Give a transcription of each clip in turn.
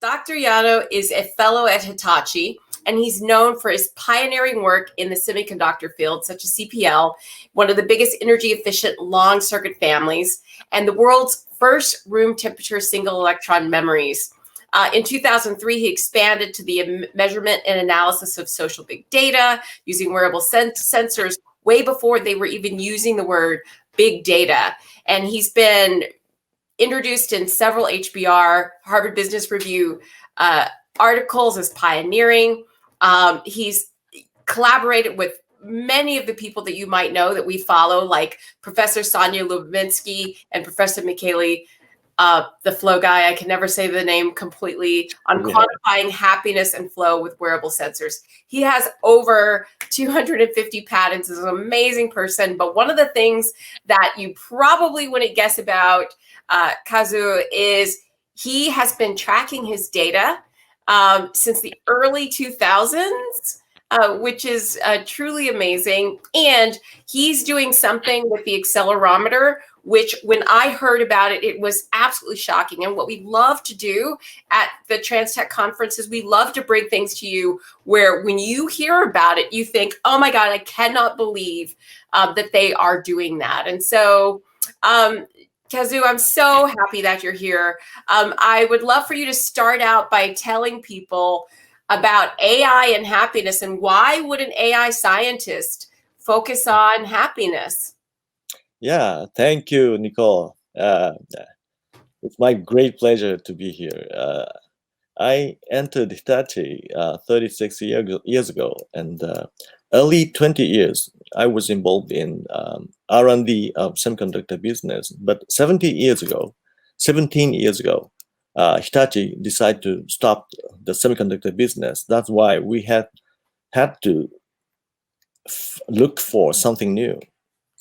Dr. Yano is a fellow at Hitachi, and he's known for his pioneering work in the semiconductor field, such as CPL, one of the biggest energy-efficient long-circuit families, and the world's first room temperature single electron memories. In 2003, he expanded to the measurement and analysis of social big data using wearable sensors way before they were even using the word big data. And he's been introduced in several HBR, Harvard Business Review articles as pioneering. He's collaborated with many of the people that you might know that we follow, like Professor Sonia Lubinsky and Professor Michele, the flow guy, I can never say the name completely, on quantifying happiness and flow with wearable sensors. He has over 250 patents, is an amazing person. But one of the things that you probably wouldn't guess about Kazuo is he has been tracking his data since the early 2000s, which is truly amazing. And he's doing something with the accelerometer, which when I heard about it, it was absolutely shocking. And what we love to do at the TransTech conference is we love to bring things to you where when you hear about it, you think, oh my God, I cannot believe that they are doing that. And so, Kazuo, I'm so happy that you're here. I would love for you to start out by telling people about AI and happiness, and why would an AI scientist focus on happiness? Yeah, thank you, Nichol. It's my great pleasure to be here. I entered Hitachi 36 years ago, and early 20 years, I was involved in R&D of semiconductor business. But 17 years ago, Hitachi decided to stop the semiconductor business. That's why we had to look for something new.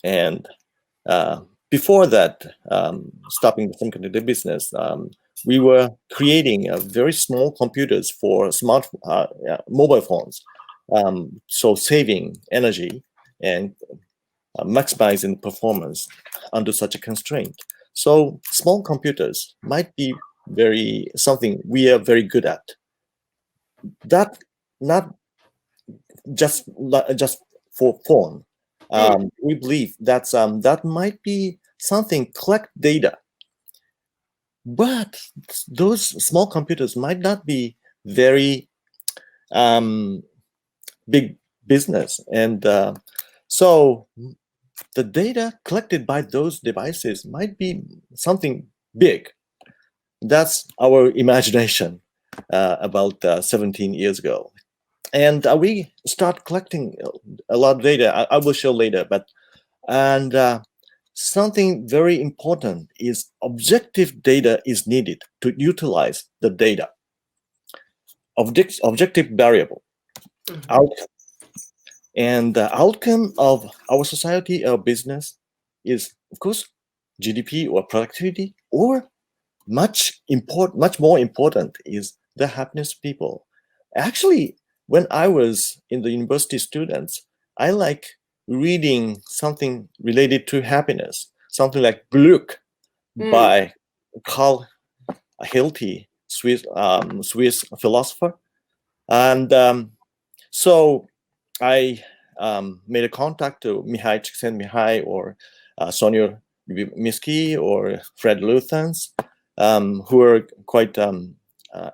And before that, stopping the semiconductor business, we were creating very small computers for mobile phones, so saving energy and maximizing performance under such a constraint. So small computers might be something we are very good at. That not just for phone. We believe that might be something, collect data. But those small computers might not be very big business. And so the data collected by those devices might be something big. That's our imagination about 17 years ago. And we start collecting a lot of data. I will show later, and something very important is objective data is needed to utilize the data. Objective variable, outcome. And the outcome of our society, our business, is, of course, GDP or productivity, or much more important is the happiness of people. Actually, when I was in the university students, I like reading something related to happiness, something like Glück by Karl Hilti, Swiss philosopher. And so I made a contact to Mihai Csikszentmihalyi or Sonia Lubinsky or Fred Luthans, who are quite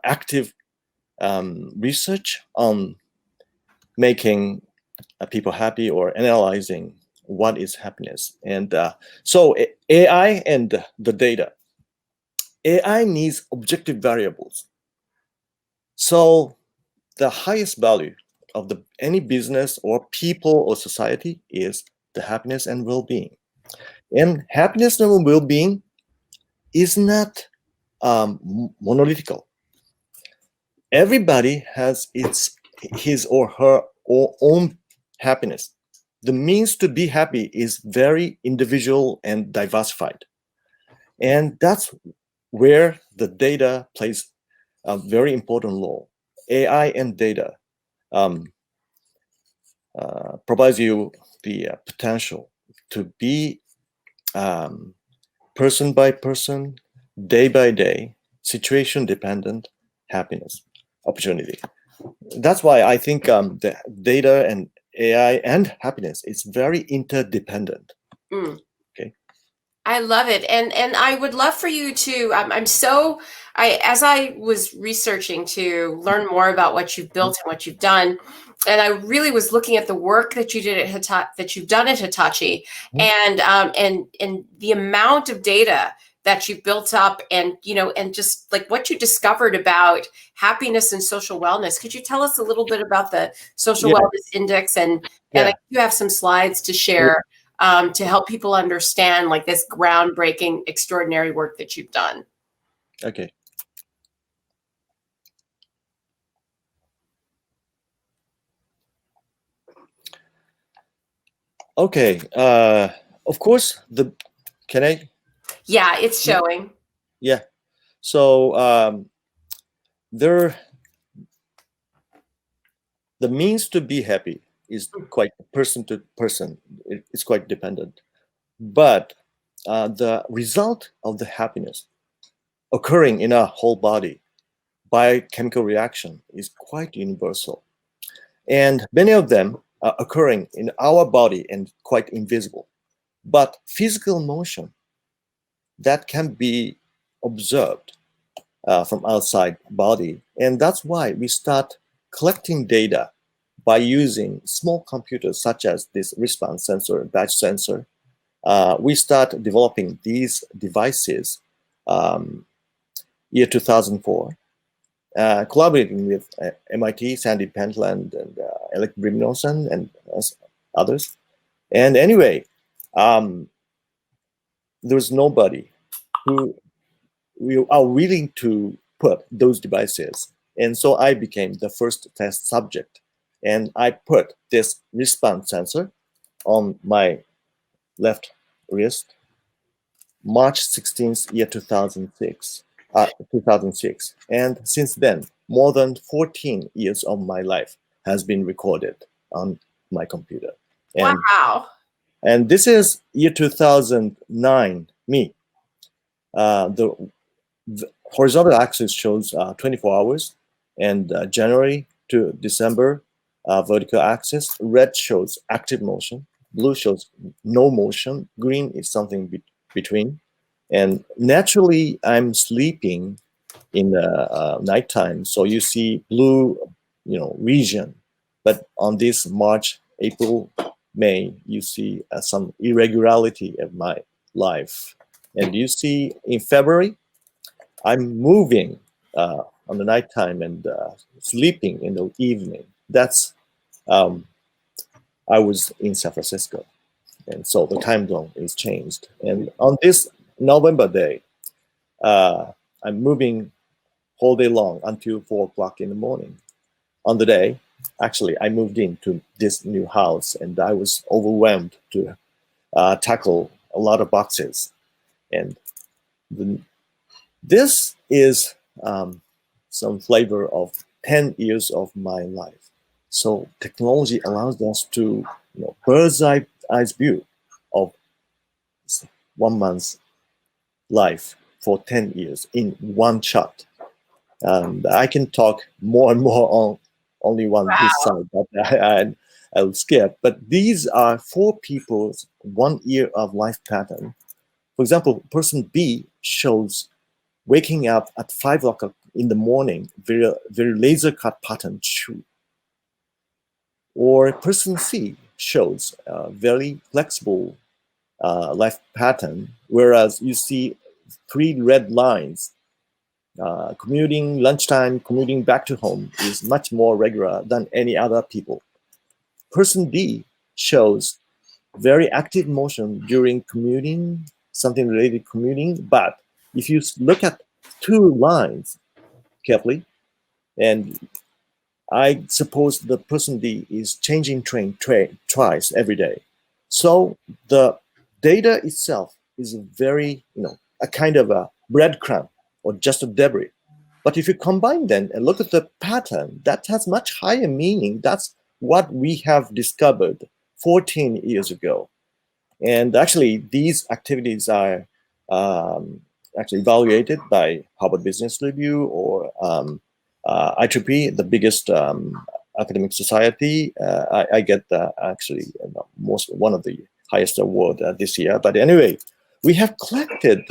active research on making people happy or analyzing what is happiness. And so AI and the data. AI needs objective variables. So the highest value of any business or people or society is the happiness and well-being. And happiness and well-being is not monolithical. Everybody has his or her own happiness. The means to be happy is very individual and diversified. And that's where the data plays a very important role. AI and data provides you the potential to be person by person, day by day, situation dependent, happiness opportunity. That's why I think the data and AI and happiness is very interdependent. Mm. Okay. I love it, and I would love for you to. As I was researching to learn more about what you've built and what you've done, and I really was looking at the work that you did at that you've done at Hitachi, and the amount of data that you've built up, and and just like what you discovered about happiness and social wellness. Could you tell us a little bit about the social wellness index, and Yeah. you have some slides to share to help people understand like this groundbreaking, extraordinary work that you've done? Okay. Okay. Of course, can I? Yeah, it's showing. Yeah. So the means to be happy is quite person to person. It's quite dependent, but the result of the happiness occurring in our whole body by chemical reaction is quite universal, and many of them are occurring in our body and quite invisible. But physical motion that can be observed from outside body, and that's why we start collecting data by using small computers such as this response sensor, batch sensor. We start developing these devices year 2004, collaborating with MIT, Sandy Pentland, and Alec Brimnosen, and others. And anyway, there's nobody who are willing to put those devices. And so I became the first test subject. And I put this response sensor on my left wrist, March 16th, year 2006. And since then, more than 14 years of my life has been recorded on my computer. And, Wow. and this is year 2009, me. The horizontal axis shows 24 hours, and January to December vertical axis. Red shows active motion, blue shows no motion, green is something between. And naturally, I'm sleeping in the nighttime, so you see blue, region. But on this March, April, May, you see some irregularity of my life. And you see in February, I'm moving on the nighttime and sleeping in the evening. That's I was in San Francisco, and so the time zone is changed. And on this November day, I'm moving whole day long until 4 o'clock in the morning. On the day, actually, I moved into this new house, and I was overwhelmed to tackle a lot of boxes. And this is some flavor of 10 years of my life. So technology allows us to, bird's eyes view of 1 month's life for 10 years in one shot. I can talk more and more on only this side, but I'll skip. But these are 4 people's 1 year of life pattern. For example, person B shows waking up at 5 o'clock in the morning, very laser cut pattern shoe. Or person C shows a very flexible life pattern, whereas you see 3 red lines. Commuting, lunchtime, commuting back to home is much more regular than any other people. Person D shows very active motion during commuting, something related to commuting, but if you look at 2 lines carefully, and I suppose the person D is changing train twice every day. So the data itself is very, a kind of a breadcrumb or just a debris. But if you combine them and look at the pattern, that has much higher meaning. That's what we have discovered 14 years ago. And actually, these activities are actually evaluated by Harvard Business Review or IEEE, the biggest academic society. I get actually one of the highest award this year. But anyway, we have collected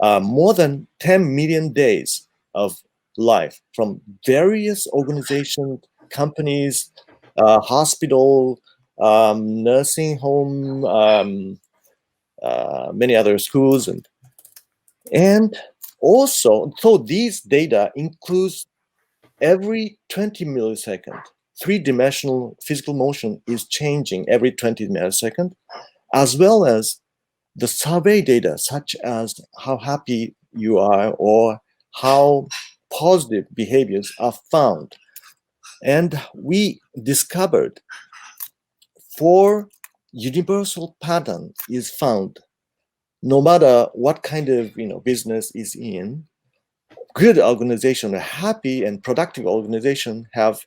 more than 10 million days of life from various organizations, companies, hospital, nursing home, many other schools, and also, so these data includes every 20 milliseconds. Three-dimensional physical motion is changing every 20 milliseconds, as well as the survey data, such as how happy you are or how positive behaviors are found. And we discovered 4 universal pattern is found no matter what kind of business is in. Good organization, a happy and productive organization have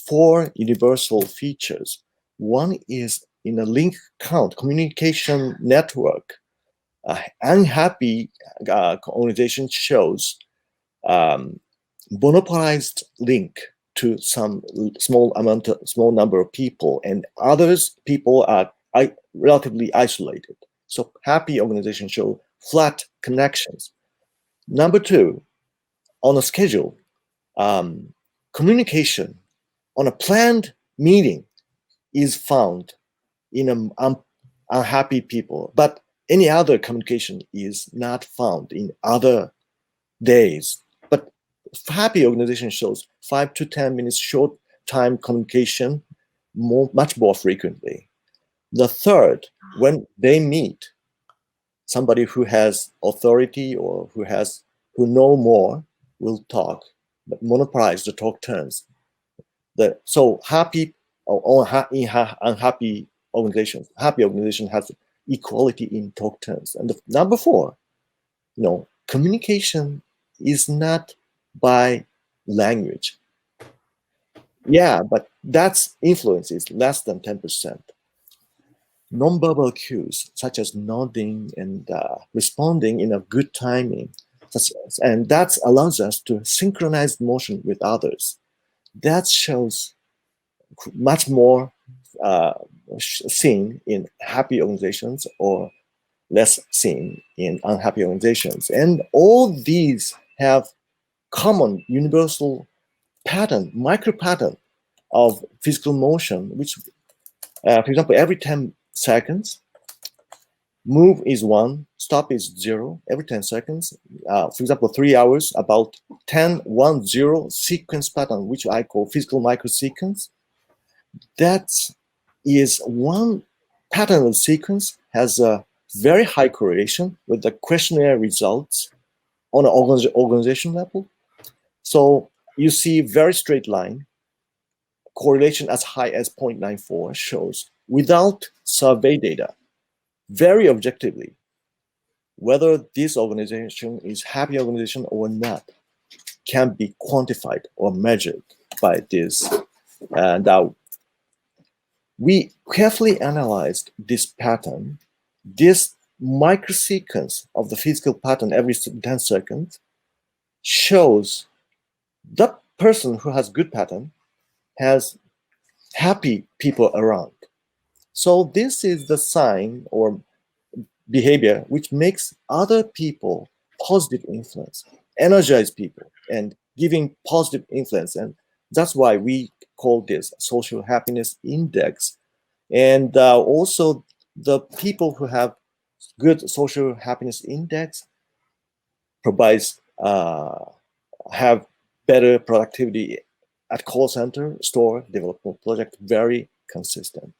4 universal features. One is in a link count, communication network. Unhappy organization shows monopolized link to some small number of people, and others people are relatively isolated. So happy organizations show flat connections. Number 2, on a schedule, communication on a planned meeting is found in unhappy people, but any other communication is not found in other days. But happy organization shows 5 to 10 minutes short time communication much more frequently. The third, when they meet somebody who has authority or who know more, will talk, but monopolize the talk turns. So happy or unhappy organizations, happy organization has equality in talk turns. And number 4, communication is not by language. Yeah, but that's influence is less than 10%. Nonverbal cues such as nodding and responding in a good timing, and that allows us to synchronize motion with others. That shows much more seen in happy organizations or less seen in unhappy organizations. And all these have common universal pattern, micro pattern of physical motion, which, for example, every 10 seconds, move is 1, stop is 0, every 10 seconds. For example, 3 hours, about 10-1-0 sequence pattern, which I call physical microsequence. That is one pattern of sequence has a very high correlation with the questionnaire results on an organization level. So you see very straight line, correlation as high as 0.94 shows without survey data, very objectively, whether this organization is happy organization or not can be quantified or measured by this. And we carefully analyzed this pattern. This microsequence of the physical pattern every 10 seconds shows the person who has good pattern has happy people around. So this is the sign or behavior which makes other people positive influence, energize people, and giving positive influence. And that's why we call this social happiness index. And also the people who have good social happiness index provides have better productivity at call center, store, development project, very consistent.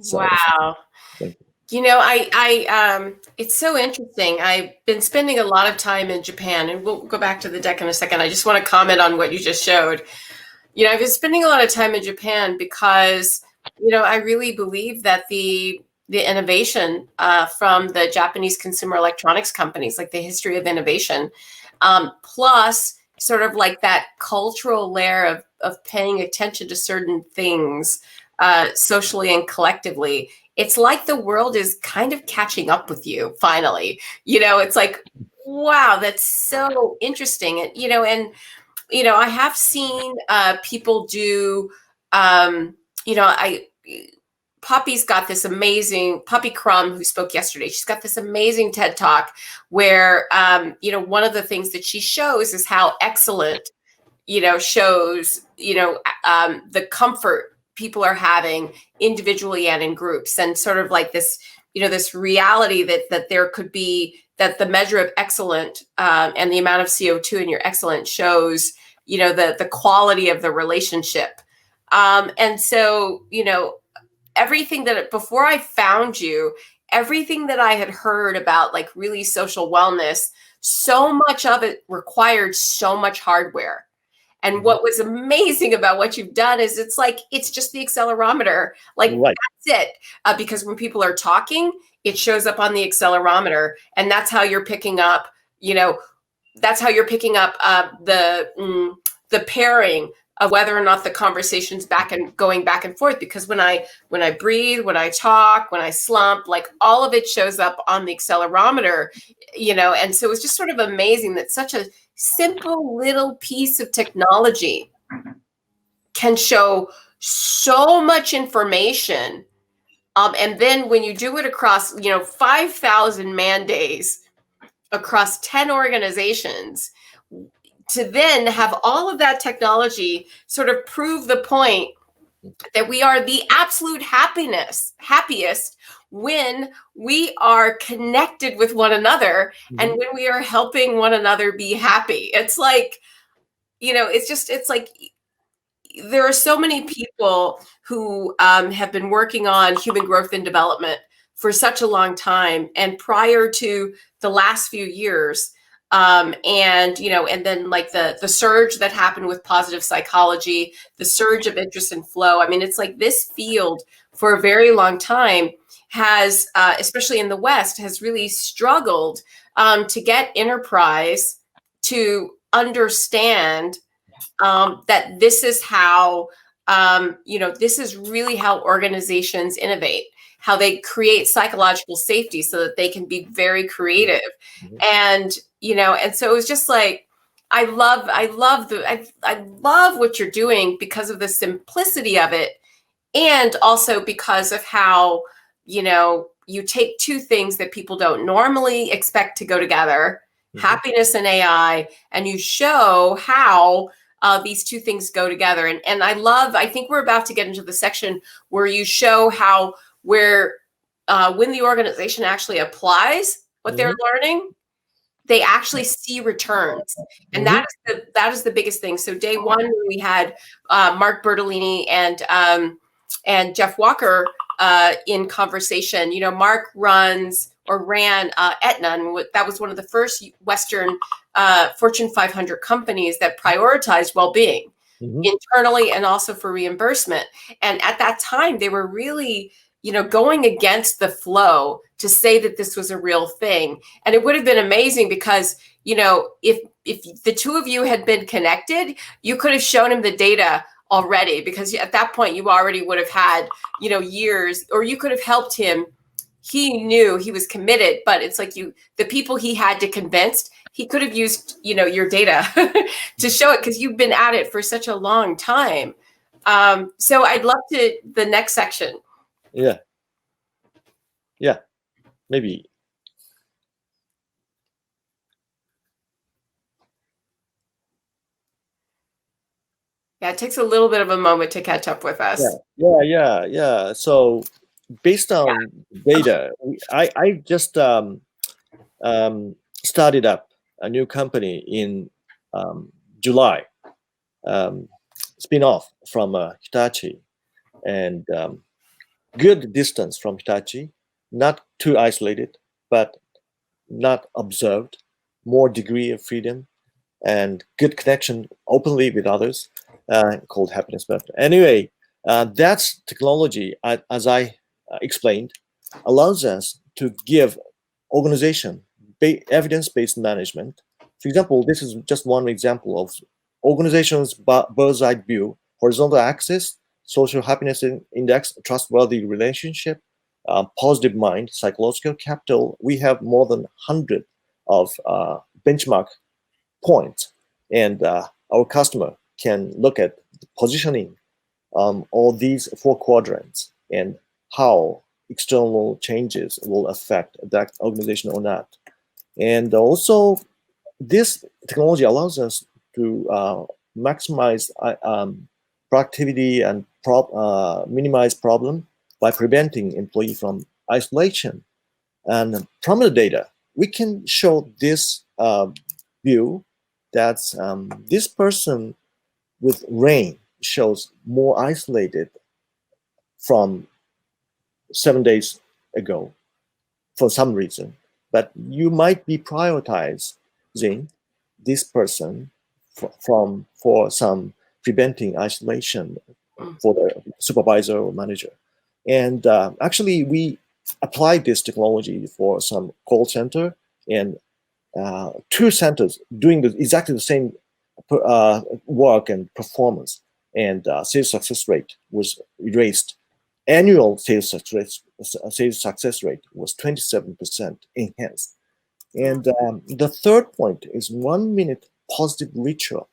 So, wow. Thank you. I it's so interesting. I've been spending a lot of time in Japan, and we'll go back to the deck in a second. I just want to comment on what you just showed. I've been spending a lot of time in Japan because, I really believe that the innovation from the Japanese consumer electronics companies, like the history of innovation, plus sort of like that cultural layer of paying attention to certain things socially and collectively, it's like the world is kind of catching up with you finally. It's like, wow, that's so interesting. And, I have seen people do, Poppy's got this amazing, Poppy Crum, who spoke yesterday, she's got this amazing TED Talk where, one of the things that she shows is how excellent, shows, the comfort people are having individually and in groups, and sort of like this, this reality that there could be, that the measure of excellent and the amount of CO2 in your excellent shows, the quality of the relationship. And so, everything that before I found you, everything that I had heard about like really social wellness, so much of it required so much hardware. And what was amazing about what you've done is it's just the accelerometer. Like Right. that's it. Because when people are talking, it shows up on the accelerometer, and that's how you're picking up, the pairing of whether or not the conversation's going back and forth. Because when I breathe, when I talk, when I slump, like all of it shows up on the accelerometer, and so it's just sort of amazing that such a simple little piece of technology can show so much information. And then when you do it across, 5,000 man days across 10 organizations, to then have all of that technology sort of prove the point that we are the absolute happiest when we are connected with one another, and when we are helping one another be happy. It's like, it's like there are so many people who have been working on human growth and development for such a long time. And prior to the last few years, and then like the surge that happened with positive psychology, the surge of interest and flow. I mean, it's like this field for a very long time has, especially in the West, has really struggled to get enterprise to understand that this is how, this is really how organizations innovate, how they create psychological safety so that they can be very creative. And, and so it was just like, I love what you're doing because of the simplicity of it. And also because of how, you take two things that people don't normally expect to go together, happiness and AI, and you show how these two things go together. And I think we're about to get into the section where you show how, when the organization actually applies what they're learning, they actually see returns. And that is the biggest thing. So day one, we had Mark Bertolini and Jeff Walker in conversation. Mark ran Aetna, and that was one of the first Western Fortune 500 companies that prioritized well-being internally and also for reimbursement. And at that time, they were really, going against the flow to say that this was a real thing. And it would have been amazing because, if the two of you had been connected, you could have shown him the data already, because at that point you already would have had, years, or you could have helped him. He knew he was committed, but it's like the people he had to convince, he could have used, your data to show it, because you've been at it for such a long time. So I'd love the next section. Yeah. Maybe. Yeah, it takes a little bit of a moment to catch up with us. Yeah. So based on data, I just started up a new company in July, spin-off from Hitachi, and good distance from Hitachi, not too isolated, but not observed, more degree of freedom, and good connection openly with others, called Happiness Method. Anyway, that's technology, as I explained, allows us to give organization evidence-based management. For example, this is just one example of organization's bird's eye view: horizontal axis, social happiness index, trustworthy relationship, positive mind, psychological capital. We have more than 100 of benchmark points, and our customer can look at the positioning all these 4 quadrants and how external changes will affect that organization or not. And also, this technology allows us to maximize productivity and minimize problem by preventing employee from isolation. And from the data, we can show this view that this person with rain shows more isolated from 7 days ago for some reason, but you might be prioritizing this person for some preventing isolation for the supervisor or manager. And actually, we applied this technology for some call center and 2 centers doing exactly the same work and performance, and sales success rate was raised. Annual sales success rate was 27% enhanced. And the third point is 1 minute positive ritual.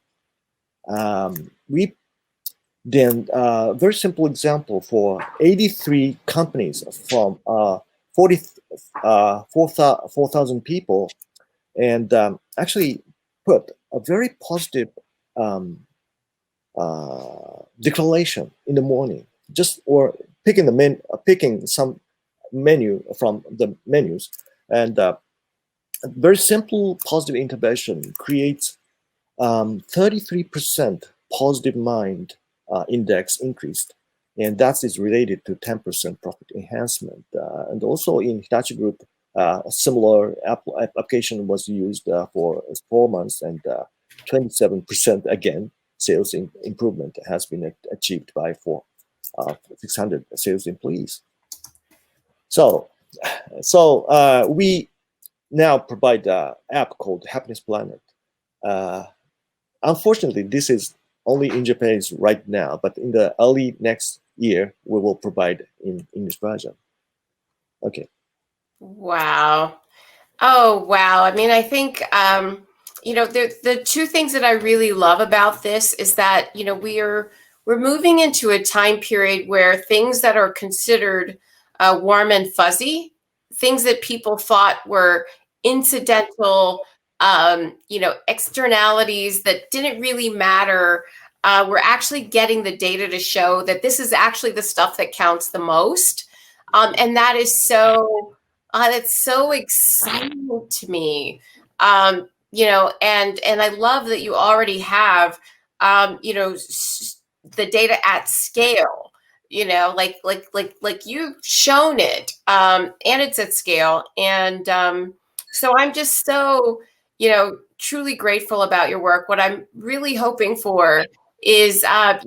We then very simple example for 83 companies from 4,000 people, and actually put a very positive declaration in the morning, just or picking some menu from the menus, and a very simple positive intervention creates 33% positive mind index increased, and that is related to 10% profit enhancement. And also in Hitachi Group, a similar application was used for 4 months, and 27% again sales improvement has been achieved by 600 sales employees. So we now provide an app called Happiness Planet. Unfortunately, this is only in Japanese right now, but in the early next year, we will provide in English version. Okay. Wow. Oh, wow. I mean, I think, the 2 things that I really love about this is that, we're moving into a time period where things that are considered warm and fuzzy, things that people thought were incidental, externalities that didn't really matter, we're actually getting the data to show that this is actually the stuff that counts the most. And that is that's so exciting to me. And I love that you already have, the data at scale, like you've shown it, and it's at scale. And so I'm just so, truly grateful about your work. What I'm really hoping for is, I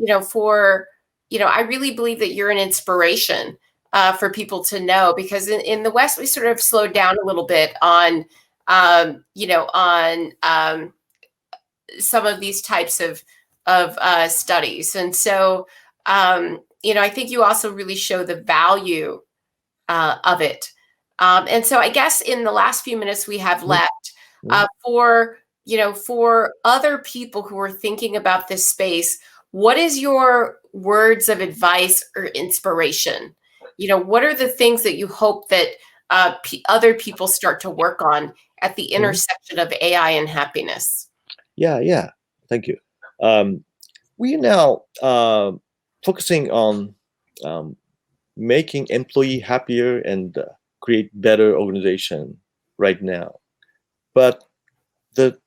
really believe that you're an inspiration for people to know, because in the West, we sort of slowed down a little bit on, some of these types of studies. And so, I think you also really show the value of it. And so I guess in the last few minutes we have left, for other people who are thinking about this space, what is your words of advice or inspiration? What are the things that you hope that other people start to work on at the intersection of AI and happiness? Yeah. Thank you. We are now focusing on making employee happier and create better organization right now. But the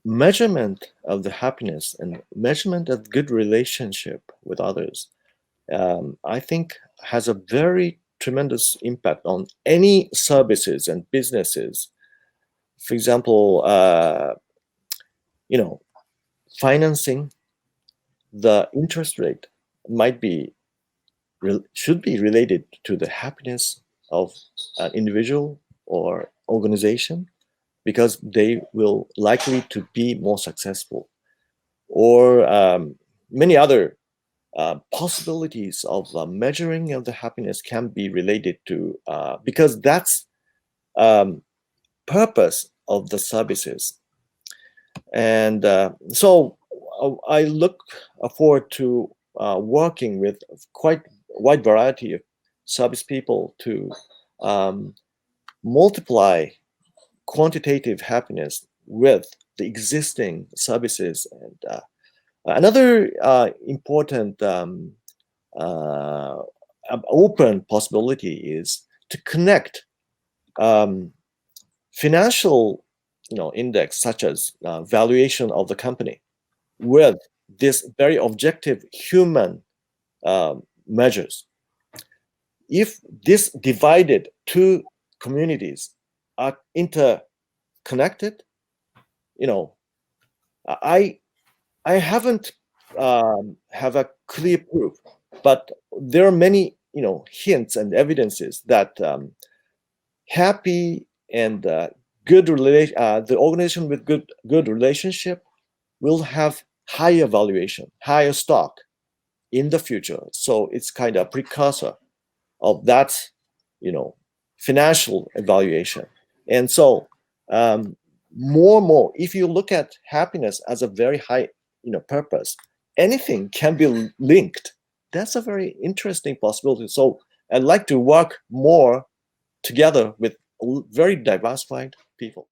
measurement of the happiness and measurement of good relationship with others, I think, has a very tremendous impact on any services and businesses. For example, financing, the interest rate should be related to the happiness of an individual or organization, because they will likely to be more successful. Or many other possibilities of measuring of the happiness can be related to, because that's purpose of the services. And so I look forward to working with quite a wide variety of service people to multiply quantitative happiness with the existing services. And another important open possibility is to connect financial index such as valuation of the company with this very objective human measures. If this divided two communities are interconnected, I haven't have a clear proof, but there are many hints and evidences that happy and good relation, the organization with good relationship will have higher valuation, higher stock in the future. So it's kind of a precursor of that, financial evaluation. And so more and more, if you look at happiness as a very high, purpose, anything can be linked. That's a very interesting possibility. So I'd like to work more together with very diversified people.